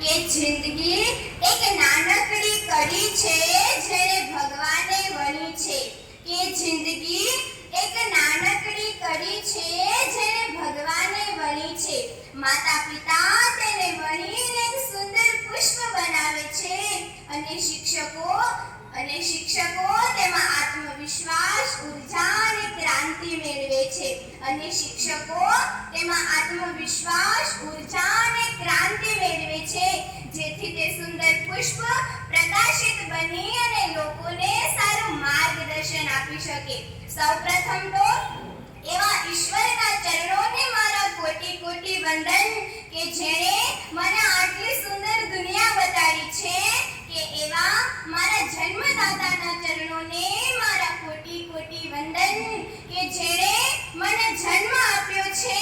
કે જિંદગી એક નાનકડી કડી છે જેને ભગવાને વણી છે કે જિંદગી એક નાનકડી કડી છે જેને ભગવાને વણી છે માતા પિતા તેને વણીને એક સુંદર પુષ્પ બનાવે છે અને શિક્ષકો તેમાં આત્મવિશ્વાસ ઉર્જા અને ક્રાંતિ મેળવે છે અને શિક્ષકો તેમાં આત્મવિશ્વાસ ઉર્જા અને ક્રાંતિ મેળવે છે જેથી તે સુંદર પુષ્પ પ્રકાશિત બની અને લોકોને સારું માર્ગદર્શન આપી શકે સૌપ્રથમ તો એવા ઈશ્વરના ચરણોને મારા કોટી કોટી વંદન કે જેણે મને આટલી સુંદર દુનિયા બતાડી છે કે એવા મારા જન્મદાતાના ચરણોને મારા કોટી કોટી વંદન કે જેણે મને જન્મ આપ્યો છે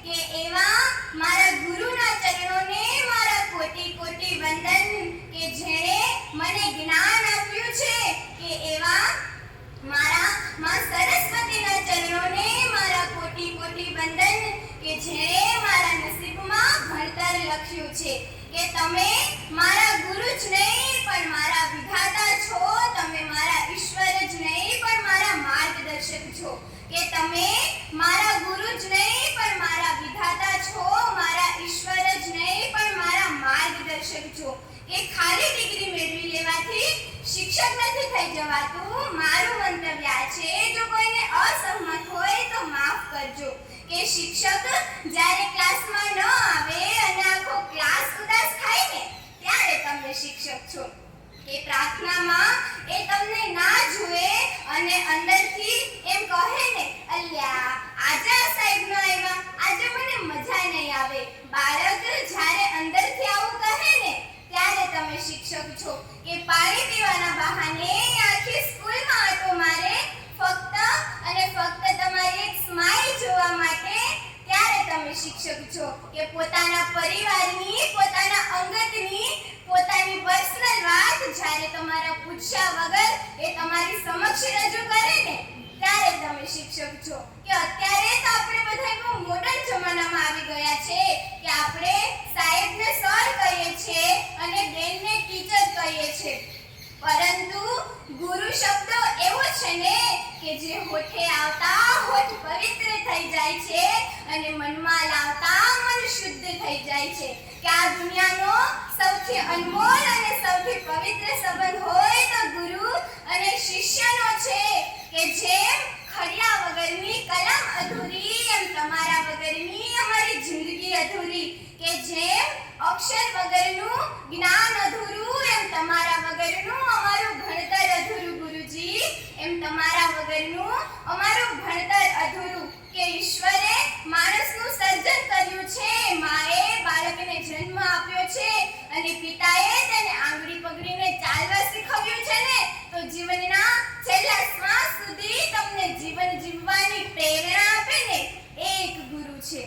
કે એવા મારા ગુરુના ચરણોને મારા કોટી કોટી વંદન કે જેણે મને જ્ઞાન આપ્યું છે કે એવા મારા માં સરસ્વતીના ચરણોને મારા કોટી કોટી વંદન કે જેણે મારા નસીબમાં ભણતર લખ્યું છે કે તમે મારા ગુરુ જ નહીં પણ મારા વિધાતા છો તમે મારા ઈશ્વર જ નહીં પણ મારા માર્ગદર્શક છો કે તમે મારા ગુરુ જ નહીં પણ મારા વિધાતા છો મારા ઈશ્વર જ નહીં પણ મારા માર્ગદર્શક છો કે ખાલી ડિગ્રી મેળવી લેવાથી શિક્ષક નથી થઈ જવાતું મારું મંતવ્ય છે જો કોઈને અસહમત હોય તો માફ કરજો કે શિક્ષક જ્યારે ક્લાસમાં ન આવે અને આખો ક્લાસ ઉદાસ થાય ને ત્યારે તમે શિક્ષક છો કે પ્રાર્થનામાં એ તમને ના જુએ અને અંદરથી એમ કહે ને અલ્યા આજે આ સાહેબ નો આવ્યા આજે મને મજા નહીં આવે બાળક જ્યારે અંદરથી આવું કહે ને ત્યારે તમે શિક્ષક છો કે પાણી પીવાના બહાને આખી સ્કૂલમાં આટો મારે ફક્ત અને ફક્ત તમારી એક સ્માઈલ જોવા માટે ત્યારે તમે શિક્ષક છો કે પોતાના પરિવારની પોતાના અંગતની પોતાની પર્સનલ વાત જ્યારે તમારા પૂછ્યા વગર એ તમારી સમક્ષ રજૂ કરે ને ત્યારે તમે શિક્ષક છો કે અત્યારે તો આપણે બધા બહુ મોડર્ન જમાનામાં આવી ગયા છે કે આપણે સાહેબને સર કહીએ છીએ અને બેનને ટીચર કહીએ છીએ પરંતુ ગુરુ શબ્દ એવો છે ને કે જે હોઠે આવતા હોઠ પવિત્ર થઈ જાય છે અને મનમાં લાવતા મન શુદ્ધ થઈ જાય છે કે આ દુનિયાનો સૌથી અનમોલ અને સૌથી પવિત્ર સંબંધ હોય તો ગુરુ અને શિષ્યનો છે કે જેમ ખડિયા વગરની કલમ અધૂરી એમ તમારા વગરની અમારી જિંદગી અધૂરી કે જેમ અક્ષર વગરનું જ્ઞાન અધૂરું એમ તમારા વગરનું અમારું ભણતર અધૂરું ગુરુજી એમ તમારા વગરનું અમારું ભણતર અધૂરું કે ઈશ્વરે માણસનું સર્જન કર્યું છે માએ બાળકને જન્મ આપ્યો છે અને પિતાએ તેને આંગળી પકડીને ચાલવા શીખવ્યું છે ને તો જીવનના છેલ્લા શ્વાસ સુધી તમને જીવન જીવવાની પ્રેરણા આપે ને એ એક ગુરુ છે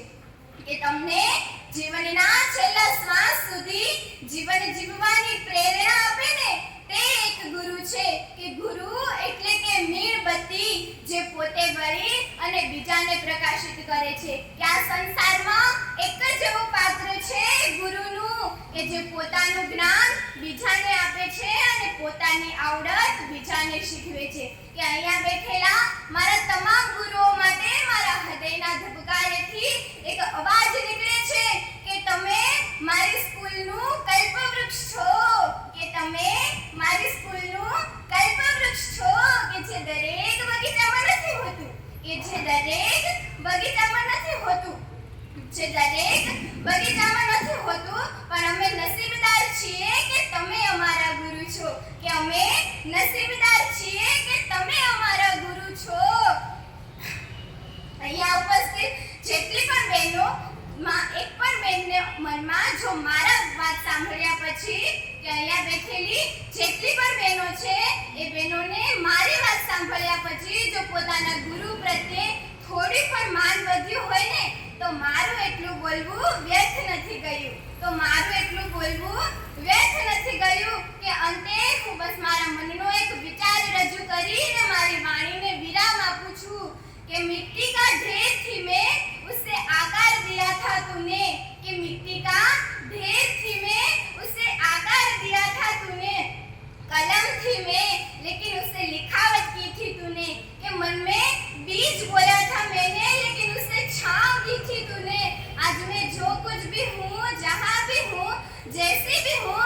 કે તમને જીવનના છેલ્લા શ્વાસ સુધી જીવન જીવવાની પ્રેરણા આપે ને તે એક ગુરુ છે કે ગુરુ એટલે કે મીણબત્તી જે પોતે બળી અને બીજાને પ્રકાશિત કરે છે કે આ સંસારમાં એક જ એવું પાત્ર છે ગુરુનું કે જે પોતાનું જ્ઞાન બીજાને આપે છે અને પોતાની આવડત બીજાને શીખવે છે કે અહીંયા બેઠેલા મારા તમામ ગુરુઓ માટે મારા હૃદયના ધબકારેથી એક અવાજ નીકળે છે કે તમે મારી સ્કૂલનું કલ્પવૃક્ષ છો કે તમે મારી સ્કૂલનું કલ્પવૃક્ષ છો કે જે દરેક બગીચામાં નથી હોતું કે જે દરેક બગીચામાં નથી હોતું પણ અમે નસીબદાર છીએ કે તમે અમારા ગુરુ છો કે અમે નસીબદાર છીએ કે તમે અમારા ગુરુ છો અહીંયા ઉપસ્થિત જેટલી પણ બહેનો એક પણ બેનને મનમાં જો મારા વાત સાંભળ્યા પછી કે અહીંયા બેઠેલી જેટલી પણ બહેનો છે એ બહેનોને મારી વાત સાંભળ્યા પછી જો પોતાના ગુરુ પ્રત્યે થોડી પણ માન વધ્યું હોય ને તો મારું એટલું બોલવું વ્યર્થ નથી ગયું કે અંતે હું બસ મારા મનનો એક વિચાર રજૂ કરીને મારી વાણીને વિરામ આપું છું कि मिट्टी का ढेर थी मैं उससे आकार दिया था तूने कि मिट्टी का ढेर थी मैं जैसे भी हो